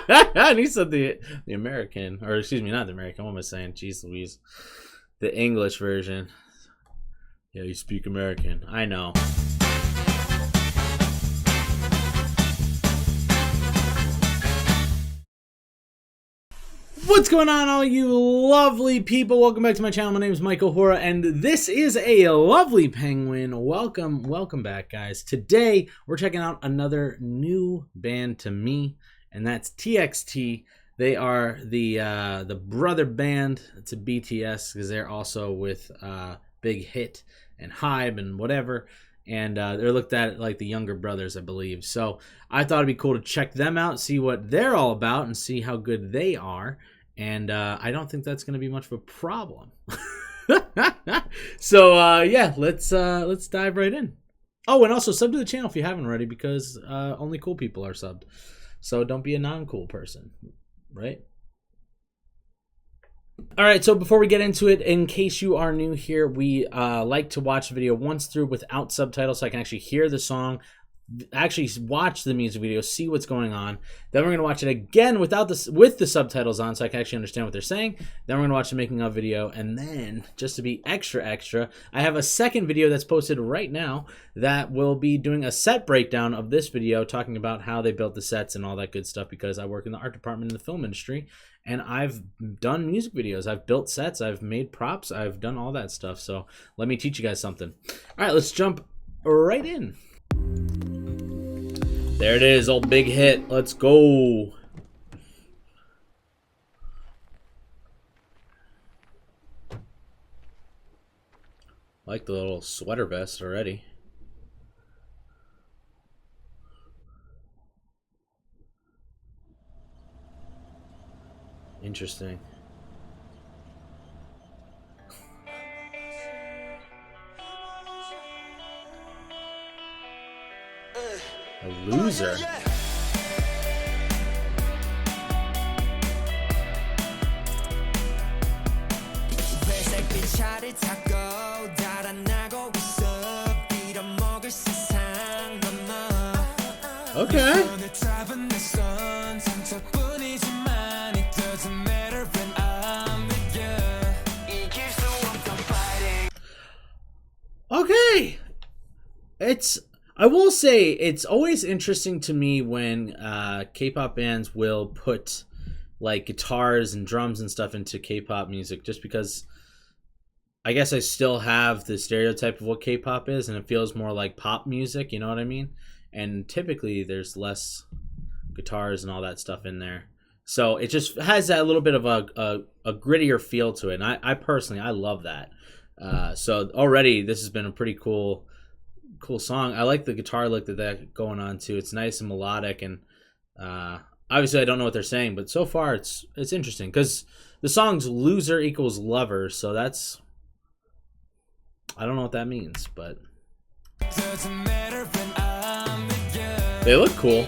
And he said the American, or excuse me, not the American. What am I saying? Jeez Louise. The English version. Yeah, you speak American. I know. What's going on, all you lovely people? Welcome back to my channel. My name is Michael Hora, and this is a lovely penguin. Welcome back, guys. Today, we're checking out another new band to me, and that's TXT. They are the brother band to BTS, because they're also with Big Hit and Hybe and whatever. And they're looked at like the younger brothers, I believe. So I thought it'd be cool to check them out, see what they're all about, and see how good they are. And I don't think that's going to be much of a problem. So yeah, let's dive right in. Oh, and also sub to the channel if you haven't already, because only cool people are subbed. So don't be a non-cool person, right? All right, so before we get into it, in case you are new here, we like to watch the video once through without subtitles so I can actually hear the song, actually watch the music video, see what's going on. Then we're going to watch it again with the subtitles on so I can actually understand what they're saying. Then we're going to watch the making of video, and then, just to be extra, I have a second video that's posted right now that will be doing a set breakdown of this video, talking about how they built the sets and all that good stuff, because I work in the art department in the film industry, and I've done music videos. I've built sets, I've made props, I've done all that stuff. So let me teach you guys something. All right, let's jump right in. There it is, old Big Hit. Let's go. Like the little sweater vest already. Interesting. A loser. Okay. Okay. I will say it's always interesting to me when K-pop bands will put like guitars and drums and stuff into K-pop music, just because I guess I still have the stereotype of what K-pop is, and it feels more like pop music, you know what I mean? And typically there's less guitars and all that stuff in there. So it just has that little bit of a grittier feel to it. And I personally, I love that. So already this has been a pretty cool song. I like the guitar lick that they're going on too. It's nice and melodic, and obviously I don't know what they're saying, but so far it's interesting, because the song's loser equals lover, so that's, I don't know what that means, but they look cool.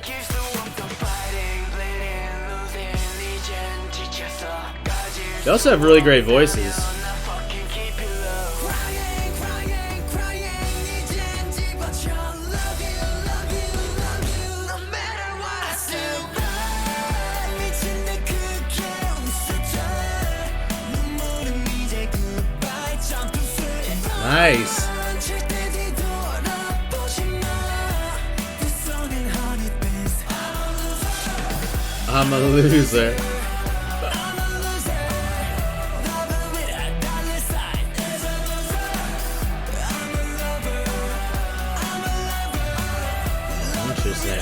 They also have really great voices. Nice. I'm a loser. Interesting.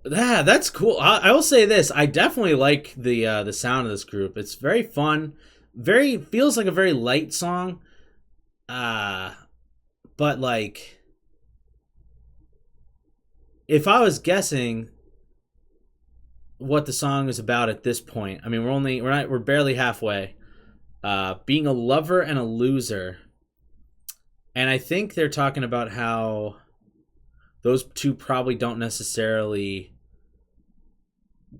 Yeah, that's cool. I will say this: I definitely like the sound of this group. It's very fun. Feels like a very light song. But like, if I was guessing what the song is about at this point, I mean, we're barely halfway. Being a lover and a loser. And I think they're talking about how those two probably don't necessarily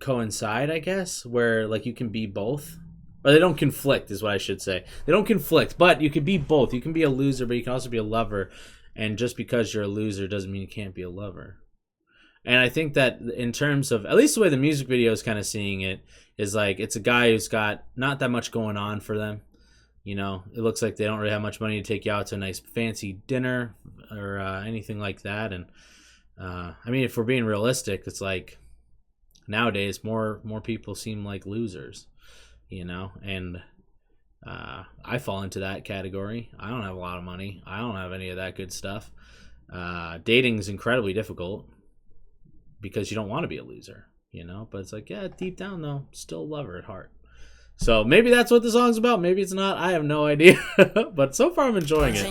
coincide, I guess, where like you can be both. Or they don't conflict, is what I should say. They don't conflict, but you can be both. You can be a loser, but you can also be a lover. And just because you're a loser doesn't mean you can't be a lover. And I think that in terms of, at least the way the music video is kind of seeing it, is like it's a guy who's got not that much going on for them. You know, it looks like they don't really have much money to take you out to a nice fancy dinner or anything like that. And I mean, if we're being realistic, it's like nowadays more people seem like losers, you know, and I fall into that category. I don't have a lot of money. I don't have any of that good stuff. Dating is incredibly difficult because you don't want to be a loser, you know, but it's like, yeah, deep down though, still a lover at heart. So maybe that's what the song's about. Maybe it's not. I have no idea. But so far I'm enjoying it.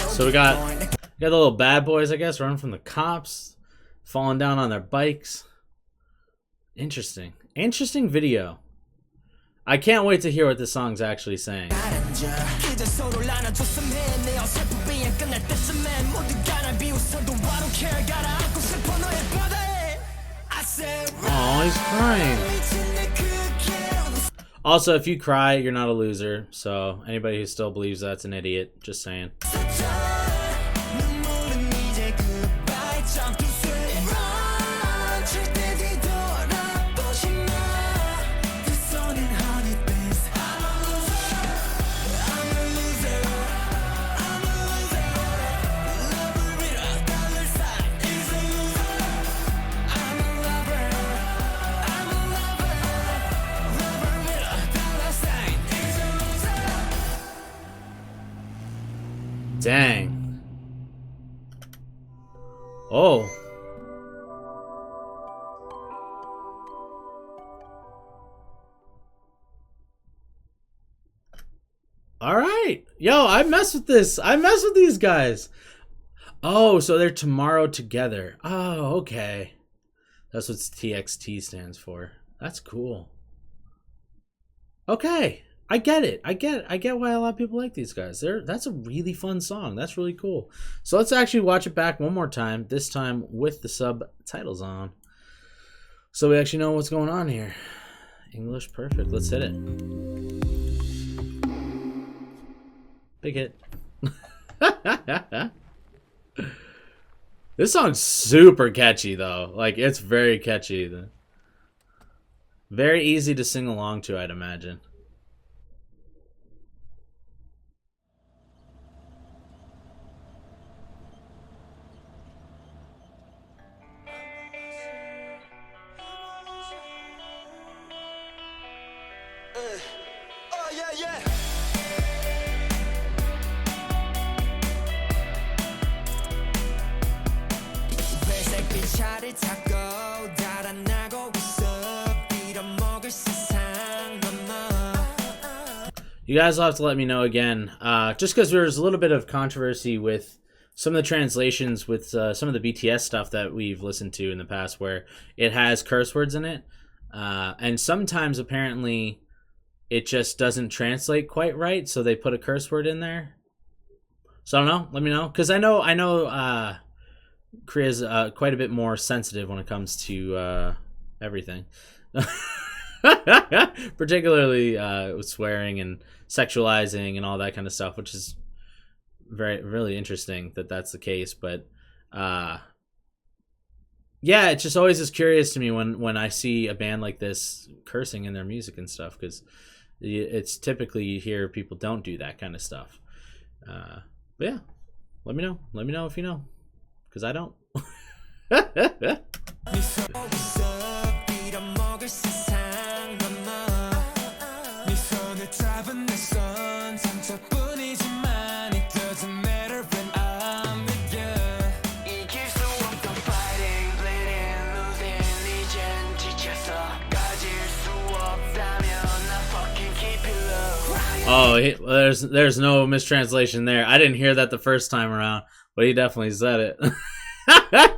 So we got the little bad boys, I guess, running from the cops, falling down on their bikes. Interesting video. I can't wait to hear what this song's actually saying. Oh, he's crying. Also, if you cry, you're not a loser. So anybody who still believes that's an idiot, just saying. Dang. Oh. All right. Yo, I mess with this. I mess with these guys. Oh, so they're Tomorrow Together. Oh, okay. That's what TXT stands for. That's cool. Okay. I get it. I get why a lot of people like these guys. That's a really fun song. That's really cool. So let's actually watch it back one more time, this time with the subtitles on. So we actually know what's going on here. English perfect. Let's hit it. Big hit. This song's super catchy though. Like, it's very catchy. Very easy to sing along to, I'd imagine. You guys will have to let me know again, just because there's a little bit of controversy with some of the translations with some of the BTS stuff that we've listened to in the past where it has curse words in it. And sometimes apparently it just doesn't translate quite right, so they put a curse word in there. So I don't know. Let me know. Because I know Korea's quite a bit more sensitive when it comes to everything. Particularly with swearing and sexualizing and all that kind of stuff, which is really interesting that that's the case. But yeah, yeah, it just always is curious to me when I see a band like this cursing in their music and stuff, because it's typically you hear people don't do that kind of stuff. But yeah, let me know. Let me know if you know, because I don't. Oh, there's no mistranslation there. I didn't hear that the first time around, but he definitely said it.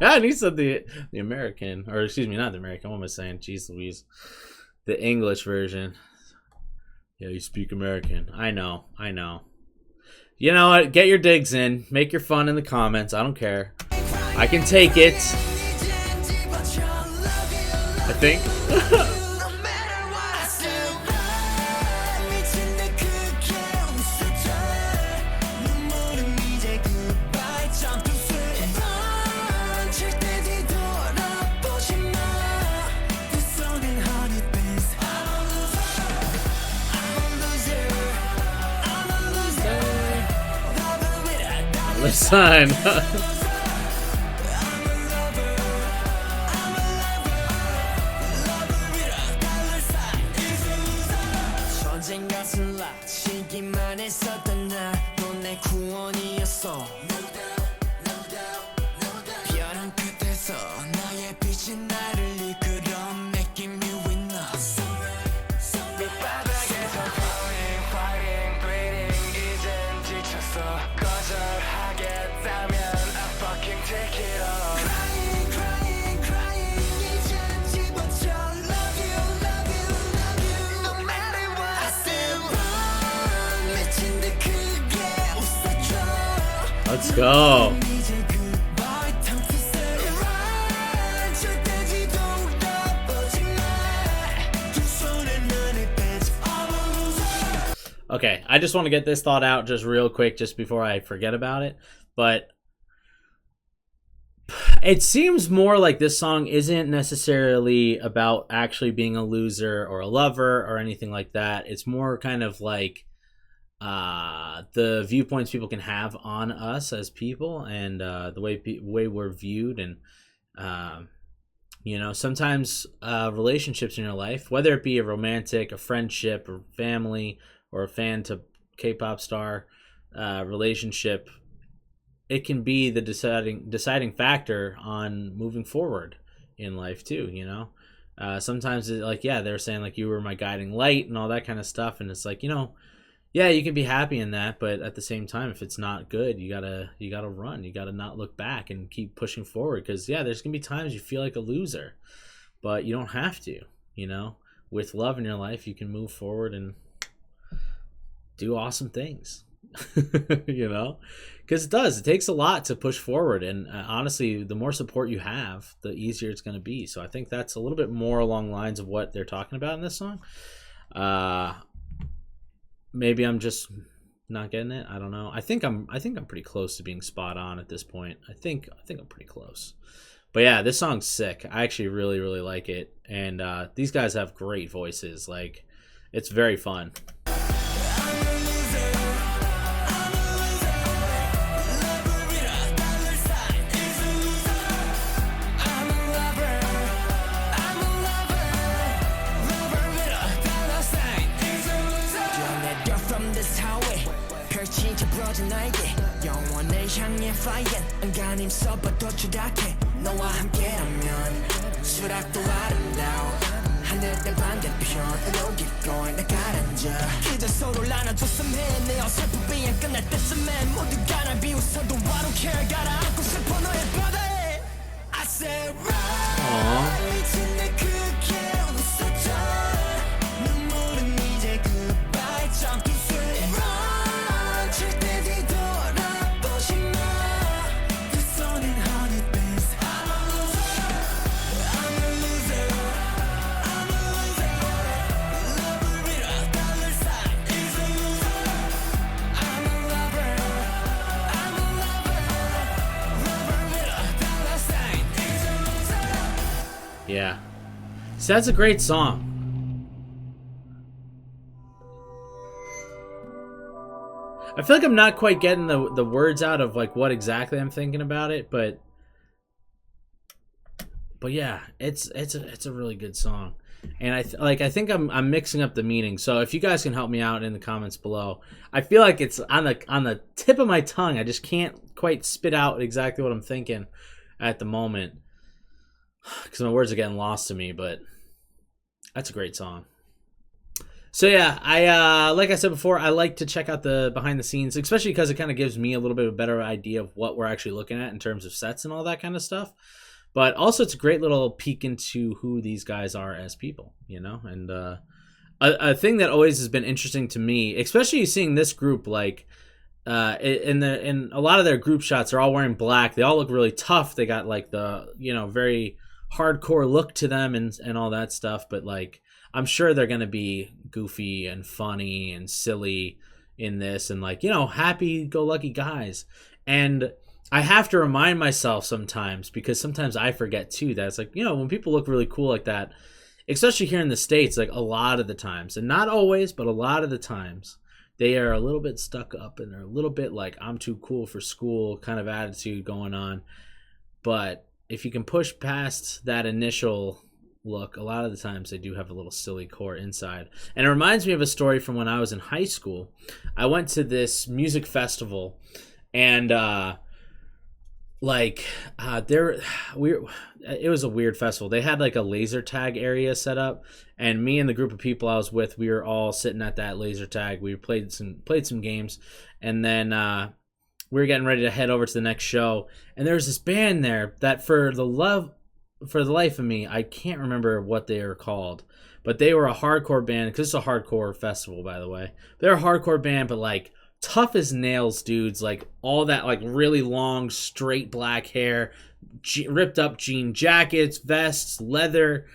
And he said the American, or excuse me, not the American. What am I saying? Jeez Louise. The English version. Yeah, you speak American. I know. You know what? Get your digs in. Make your fun in the comments. I don't care. I can take it. I think. Listen. Let's go. Okay, I just want to get this thought out just real quick just before I forget about it. But it seems more like this song isn't necessarily about actually being a loser or a lover or anything like that. It's more kind of like the viewpoints people can have on us as people, and the way we're viewed, and sometimes relationships in your life, whether it be a romantic, a friendship, or family, or a fan to K-pop star relationship, it can be the deciding factor on moving forward in life too. Sometimes they're saying like you were my guiding light and all that kind of stuff, and it's like, yeah, you can be happy in that, but at the same time, if it's not good, you gotta run. You gotta not look back and keep pushing forward. Because there's gonna be times you feel like a loser, but you don't have to. With love in your life, you can move forward and do awesome things. Because it takes a lot to push forward, and honestly, the more support you have, the easier it's gonna be. So I think that's a little bit more along the lines of what they're talking about in this song. Maybe I'm just not getting it. I don't know. I think I'm pretty close to being spot on at this point. I think I'm pretty close. But yeah, this song's sick. I actually really, really like it. And these guys have great voices. Like, it's very fun. 안간힘 써봐도 추락해 너와 함께라면 수락도 아름다워 하늘의 반대편으로 keep going 나 가라앉아 그저 서로를 안아줬으면 해 내 어설픈 비행 끝날 때쯤엔 모두가 날 비웃어도 I don't care 가라앉고 싶어 너의 바다에 I said run 미친 내 크게 웃어줘 눈물은 이제 goodbye jump to swim run 절대 뒤돌아보지 마 So that's a great song. I feel like I'm not quite getting the words out of like what exactly I'm thinking about it, but yeah, it's a really good song, and I think I'm mixing up the meaning. So if you guys can help me out in the comments below, I feel like it's on the tip of my tongue. I just can't quite spit out exactly what I'm thinking at the moment because my words are getting lost to me. But that's a great song. So yeah, I like I said before, I like to check out the behind the scenes, especially because it kind of gives me a little bit of a better idea of what we're actually looking at in terms of sets and all that kind of stuff. But also, it's a great little peek into who these guys are as people, you know. And a thing that always has been interesting to me, especially seeing this group, like in a lot of their group shots, they're all wearing black. They all look really tough. They got like the very hardcore look to them and all that stuff. But like, I'm sure they're gonna be goofy and funny and silly in this, and like happy-go-lucky guys. And I have to remind myself sometimes, because sometimes I forget too, that it's like, when people look really cool like that, especially here in the States, like a lot of the times, and not always, but a lot of the times, they are a little bit stuck up and they're a little bit like, I'm too cool for school kind of attitude going on. But if you can push past that initial look, a lot of the times they do have a little silly core inside. And it reminds me of a story from when I was in high school. I went to this music festival, and it was a weird festival. They had like a laser tag area set up, and me and the group of people I was with, we were all sitting at that laser tag. We played some games, and then we were getting ready to head over to the next show. And there was this band there that for the life of me, I can't remember what they were called, but they were a hardcore band, because it's a hardcore festival, by the way. They're a hardcore band, but like tough as nails dudes, like all that like really long straight black hair, ripped up jean jackets, vests, leather,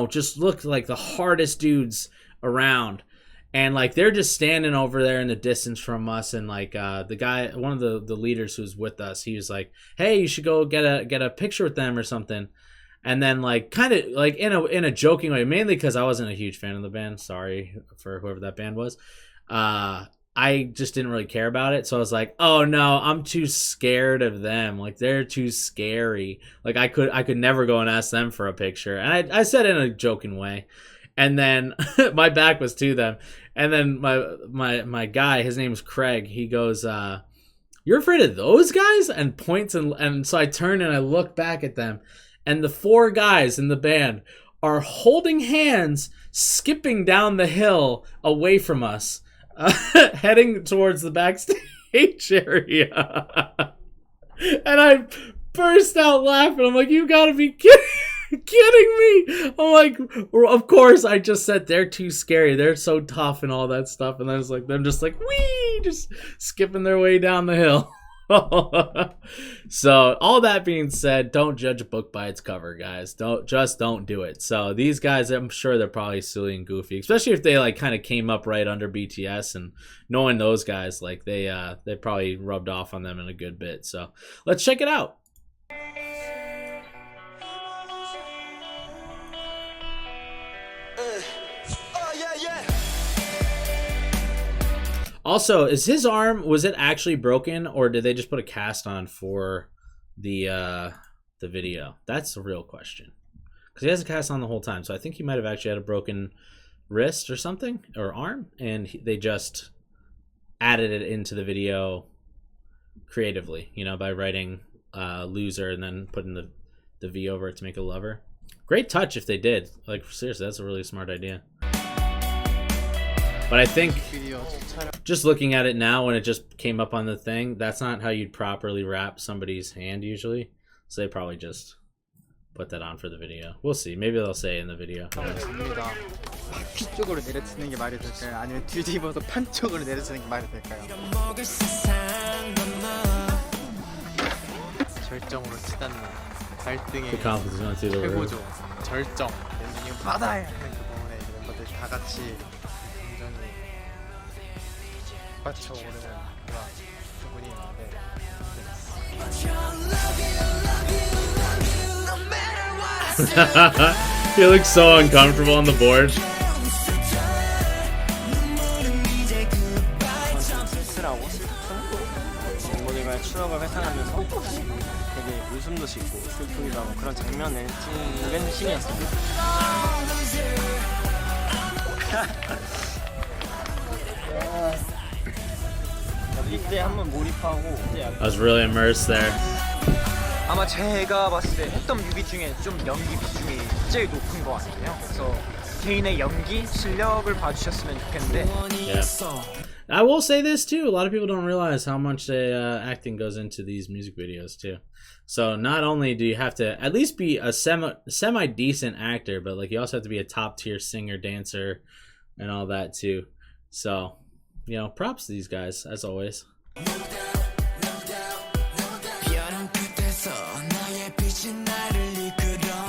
just looked like the hardest dudes around. And like they're just standing over there in the distance from us, and like the guy, one of the leaders who was with us, he was like, "Hey, you should go get a picture with them or something." And then like kind of like in a joking way, mainly because I wasn't a huge fan of the band. Sorry for whoever that band was. I just didn't really care about it, so I was like, "Oh no, I'm too scared of them. Like they're too scary. Like I could never go and ask them for a picture." And I said it in a joking way. And then my back was to them. And then my guy, his name is Craig, he goes, "You're afraid of those guys?" And points, and so I turn and I look back at them, and the four guys in the band are holding hands, skipping down the hill away from us, heading towards the backstage area. And I burst out laughing. I'm like, "You gotta be kidding me!" I'm like, of course, I just said they're too scary, they're so tough and all that stuff, and then it's like them just like wee, just skipping their way down the hill. So all that being said, don't judge a book by its cover, guys. Don't do it. So these guys, I'm sure they're probably silly and goofy, especially if they like kind of came up right under BTS, and knowing those guys, like they probably rubbed off on them in a good bit. So let's check it out. Also, is his arm, was it actually broken, or did they just put a cast on for the video? That's the real question. Because he has a cast on the whole time, so I think he might have actually had a broken wrist or something, or arm, and they just added it into the video creatively, by writing loser and then putting the V over it to make a lover. Great touch if they did. Like, seriously, that's a really smart idea. But I think, just looking at it now, when it just came up on the thing, that's not how you'd properly wrap somebody's hand usually. So they probably just put that on for the video. We'll see. Maybe they'll say in the video. 뒤쪽으로 내려치는 게 말이 될까요? 아니면 뒤집어서 판 쪽으로 내려치는 게 말이 될까요? 절정으로 치닫는 갈등의 최고조 절정 랜딩 받아야 하는 그 부분에 이제 멤버들이 다 같이 받쳐오르는 그런 부분이 있는데 He looks so uncomfortable on the board. 스트라고 슬픈 어머니가 추억을 회상하면서 되게 웃음도 짓고 슬프기도 하고 그런 장면을 찍은 씬이었습니다. 이때 한번 몰입하고 I was really immersed there. 아마 제가 봤을 때 했던 뮤비 중에 좀 연기 비중이 제일 높은 것 같아요. 그래서 개인의 연기 실력을 봐주셨으면 좋겠는데. Yeah. I will say this too. A lot of people don't realize how much acting goes into these music videos too. So not only do you have to at least be a semi decent actor, but like you also have to be a top tier singer, dancer, and all that too. So, you know, props to these guys as always.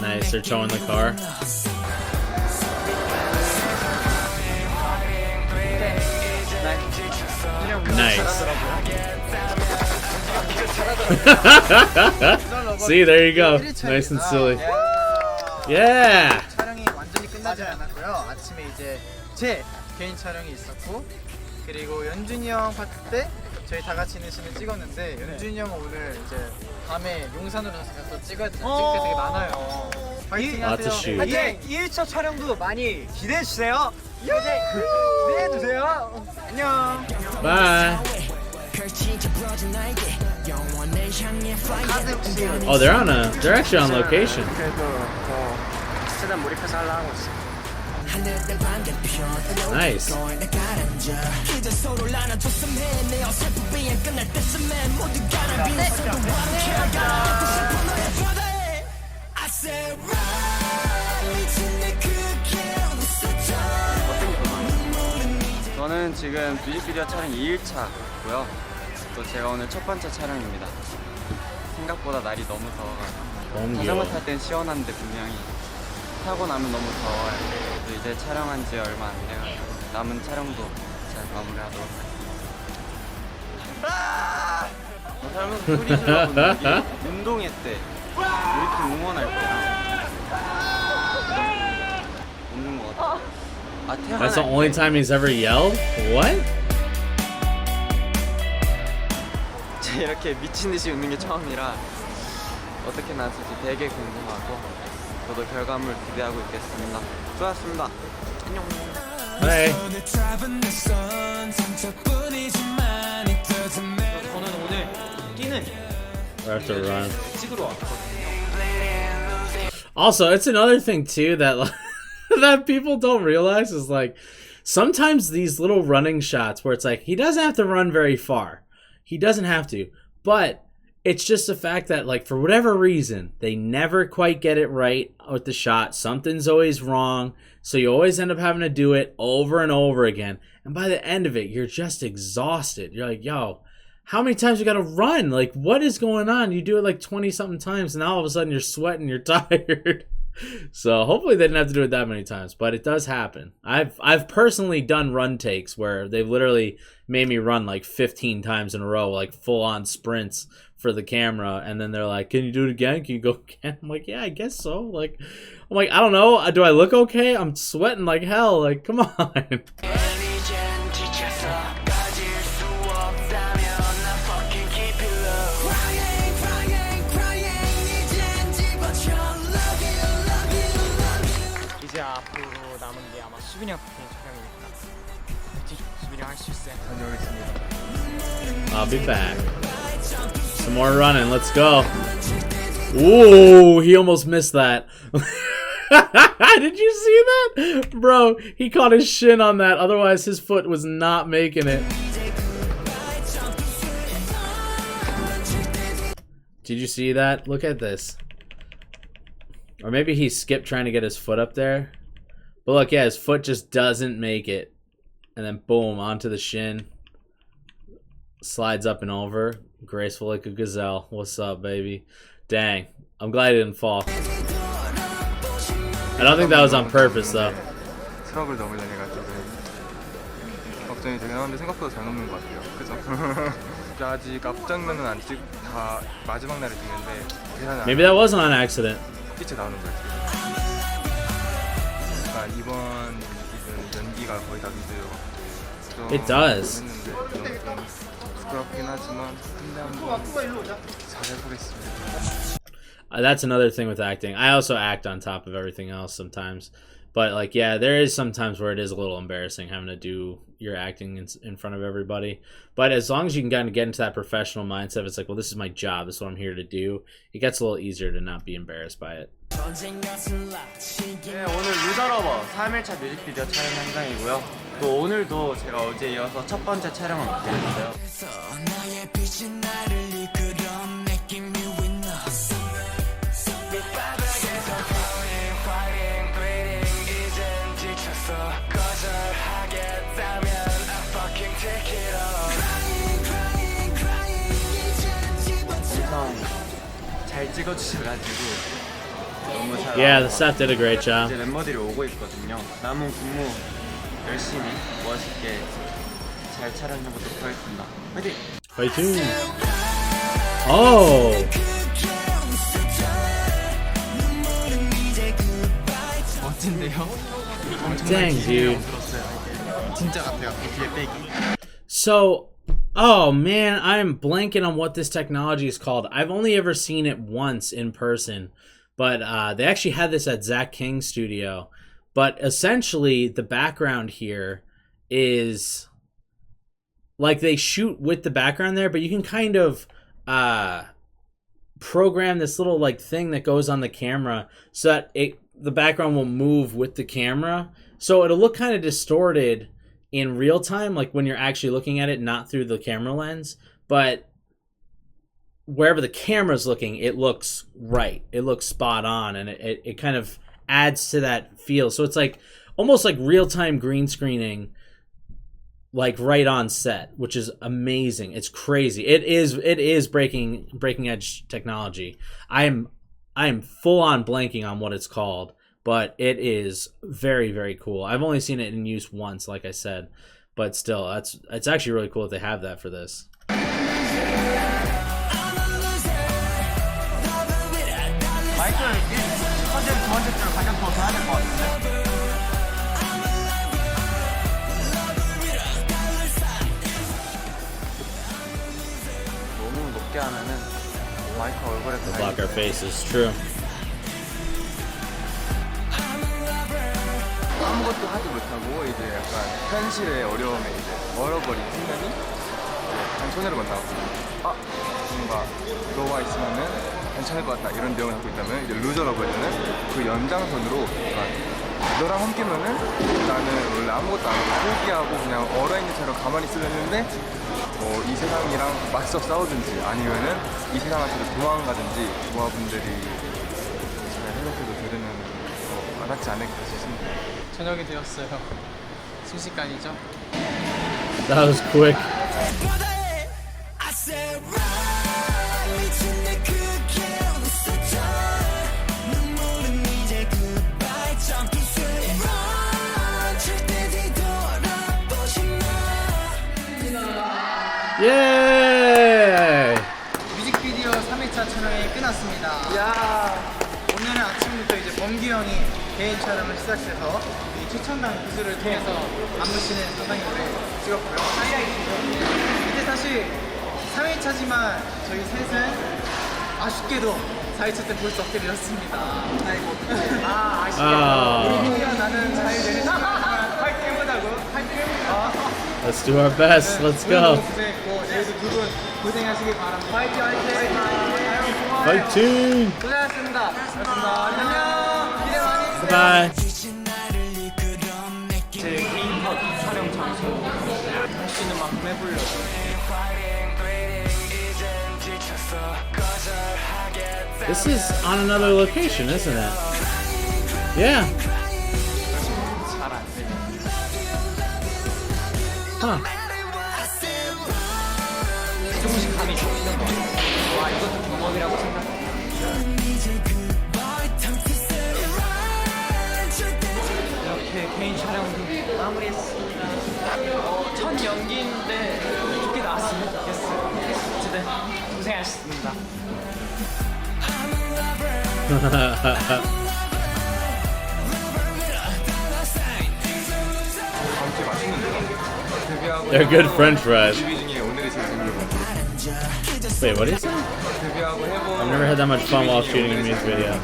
Nice, they're towing the car. Nice. See, there you go. Nice and silly. Yeah. 촬영이 완전히 끝나지 않았고요. 아침에 이제 제 개인 촬영이 있었고 그리고 연준이 형 파트 때 저희 다 같이 있는 씬을 찍었는데 연준이 형은 오늘 이제 밤에 용산으로 가서 찍어야 돼. 찍을 게 되게 많아요. 파이팅 하세요. 파이팅! 2일차 촬영도 많이 기대해주세요. 기대해주세요. 안녕. Bye. Oh, they're actually on location. 그래도 최대한 몰입해서 하려고 하고 있어요. Nice. 저는 지금 뮤직비디오 촬영 2일차고요. 또 제가 오늘 첫 번째 촬영입니다. 생각보다 날이 너무 더워가지고 자전거 탈 땐 시원한데 분명히 타고 나면 너무 더워요. 또 이제 촬영한 지 얼마 안 돼가지고 남은 촬영도 잘 마무리하도록 하겠습니다. 저 사람은 소리 질러보는 게 운동회 때 우리 팀 응원할 때랑 웃는 것 같아요. That's the only time he's ever yelled? What? 제가 이렇게 미친 듯이 웃는 게 처음이라 어떻게 나왔을지 되게 궁금하고 저도 결과물 기대하고 있겠습니다. 수고하셨습니다. 안녕. Hey. 저는 오늘 뛰는 We have to run. 찍으러 왔거든요. Also, it's another thing too that that people don't realize is like sometimes these little running shots where it's like he doesn't have to run very far. He doesn't have to. But it's just the fact that like for whatever reason, they never quite get it right with the shot. Something's always wrong. So you always end up having to do it over and over again. And by the end of it, you're just exhausted. You're like, yo, how many times you got to run? Like, what is going on? You do it like 20 something times and now all of a sudden you're sweating, you're tired. So hopefully they didn't have to do it that many times, but it does happen. I've personally done run takes where they've literally made me run like 15 times in a row, like full on sprints for the camera, and then they're like, "Can you do it again? Can you go again?" I'm like, "Yeah, I guess so." Like, I'm like, I don't know. Do I look okay? I'm sweating like hell. Like, come on. 이제 앞으로 남은 게 아마 수빈이 형 촬영이니까 파이팅! 수빈이 형 할 수 있어요. 다녀오겠습니다. I'll be back. Some more running. Let's go. Ooh, he almost missed that. Did you see that? Bro, he caught his shin on that. Otherwise, his foot was not making it. Did you see that? Look at this. Or maybe he skipped trying to get his foot up there. But look, yeah, his foot just doesn't make it. And then boom, onto the shin. Slides up and over. Graceful like a gazelle. What's up, baby? Dang. I'm glad he didn't fall. I don't think that was on purpose, though. 트럭을 넘으려니까 걱정이 되긴 하는데 생각보다 잘 넘는 것 같아요. 그죠? 아직 앞장면은 안 찍, 다 마지막 날에 찍는데 계산을 Maybe that wasn't on accident. 빛에 나오는 거예요. 연기가 거의 다 믿어요. It does. 했는데 좀 부끄럽긴 하지만 근데 한번 잘해보겠습니다. That's another thing with acting. I also act on top of everything else sometimes. But, like, yeah, there is sometimes where it is a little embarrassing having to do your acting in front of everybody. But as long as you can kind of get into that professional mindset, it's like, well, this is my job. This is what I'm here to do. It gets a little easier to not be embarrassed by it. 네, 오늘 루더러버 3일차 뮤직비디오 촬영 현장이고요. 또 오늘도 제가 어제 이어서 첫 번째 촬영을 맡게 됐어요. 엄청 잘 찍어주셔가지고 너무 잘 Yeah, the 나온 것 staff did a great job. 이제 멤버들이 오고 있거든요. 남은 근무 열심히 멋있게 잘 촬영해보도록 하겠습니다. 화이팅! Fighting. Oh. 멋진데요? Dang, dude. 진짜 같아요. 뒤에 빼기. So, oh man, I'm blanking on what this technology is called. I've only ever seen it once in person, but they actually had this at Zach King's studio. But essentially, the background here is like they shoot with the background there, but you can kind of program this little like thing that goes on the camera so that the background will move with the camera. So it'll look kind of distorted in real time, like when you're actually looking at it, not through the camera lens, but wherever the camera's looking, it looks right. It looks spot on, and it kind of adds to that feel. So it's like almost like real-time green screening, like right on set, which is amazing. It's crazy. It is breaking edge technology. I'm full on blanking on what it's called, but it is very, very cool. I've only seen it in use once, like I said, but still, it's actually really cool that they have that for this. 마이크를 첫째, 두 번째 줄 가장 더 해야 될 것 같은데. 너무 높게 하면은 마이크 얼굴에 Block our faces. True. 아무것도 하지 못하고 이제 약간 현실의 어려움에 이제 얼어버린 순간이 그냥 손해를 본다고. 아, 뭔가 너와 있으면은 괜찮을 것 같다 이런 내용을 갖고 있다면 이제 루저러버리는 그 연장선으로 약간 너랑 함께면은 나는 원래 아무것도 안 하고 포기하고 그냥 얼어있는 채로 가만히 있으려는데 이 세상이랑 맞서 싸우든지 아니면은 이 세상한테도 도망가든지 조화분들이 잘 생각해도 들으면 와닿지 않을까 싶습니다. 저녁이 되었어요. 순식간이죠? That was quick. 예! 뮤직비디오 3회차 촬영이 끝났습니다. 오늘은 아침부터 이제 범규 형이 개인 촬영을 시작해서 이 최첨단 기술을 통해서 안무씨는 상당히 오래 찍었고요. 이제 사실 3회차지만 저희 셋은 아쉽게도 4회차 때 볼 수 없게 되었습니다. 아이고. 아쉽게도. 우리 나는 잘 내렸지만 파이팅 해보자고. 파이팅 해보자. Let's do our best. Let's go. 고생했고 내일도 두 분 고생하시길 바랍니다. 파이팅 파이팅. Fighting! 고생하셨습니다. 고맙습니다. 안녕. 기대 많이 Bye. 제 개인 컷 촬영 장소 할 수 있는 만큼 해보려고. This is on another location, isn't it? Yeah. 잘안 돼. Huh. 조금씩 감이 잡히는 거 같아요. 와, 이것도 경험이라고 생각해. 이렇게 개인 촬영도 마무리했습니다. 첫 연기인데 좋게 나왔으면 좋겠어요. 어쨌든 고생하셨습니다. They're good French fries. 뮤비 중에 오늘이 제일 재밌는 것 같아요. Wait, what is that? 데뷔하고 해본 I've never had that much fun while shooting a music video.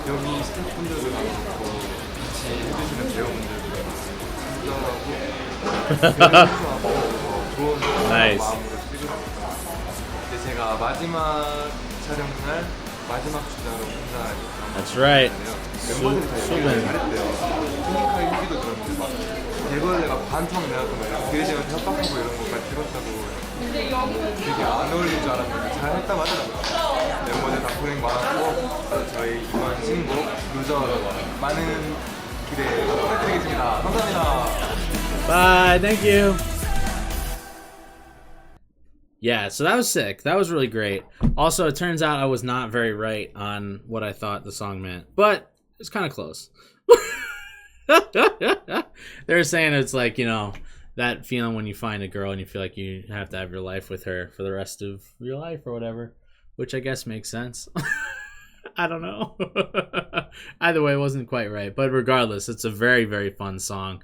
여기 스태프분들도 많고 같이 해주시는 배우분들도 친절하고 좋은 Nice. 마음으로 찍으셨어요. 근데 제가 마지막 촬영날 마지막 주자로 혼자 That's right. 멤버들이 다 수빈. 얘기를 잘했대요. 테크니컬 얘기도 들었는데 막 대본에가 반통 내갖고 막 기회제한테 협박하고 이런 것까지 들었다고 되게 안 어울릴 줄 알았는데 잘했다고 하더라고요. 멤버들 다 고생 많았고 저희 이번 신곡 루저 많은 기대 부탁드리겠습니다. 감사합니다. Bye. Thank you. Yeah, so that was sick. That was really great. Also, it turns out I was not very right on what I thought the song meant, but it's kind of close. They were saying it's like, you know, that feeling when you find a girl and you feel like you have to have your life with her for the rest of your life or whatever, which I guess makes sense. I don't know. Either way, it wasn't quite right, but regardless, it's a very, very fun song.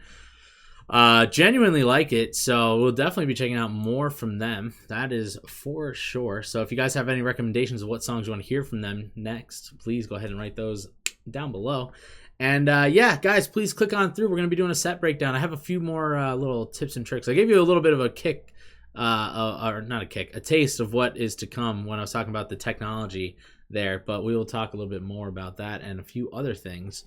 Genuinely like it, so we'll definitely be checking out more from them. That is for sure. So if you guys have any recommendations of what songs you want to hear from them next, please go ahead and write those down below. And yeah, guys, please click on through. We're going to be doing a set breakdown. I have a few more little tips and tricks. I gave you a little bit of a kick, or not a kick, a taste of what is to come when I was talking about the technology there, but we will talk a little bit more about that and a few other things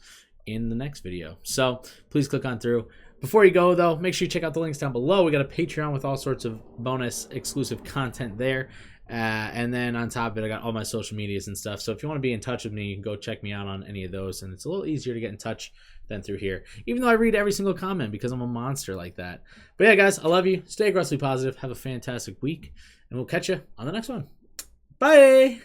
in the next video. So please click on through. Before you go, though, make sure you check out the links down below. We got a Patreon with all sorts of bonus exclusive content there. And then on top of it, I got all my social medias and stuff. So if you want to be in touch with me, you can go check me out on any of those. And it's a little easier to get in touch than through here, even though I read every single comment because I'm a monster like that. But yeah, guys, I love you. Stay aggressively positive. Have a fantastic week. And we'll catch you on the next one. Bye!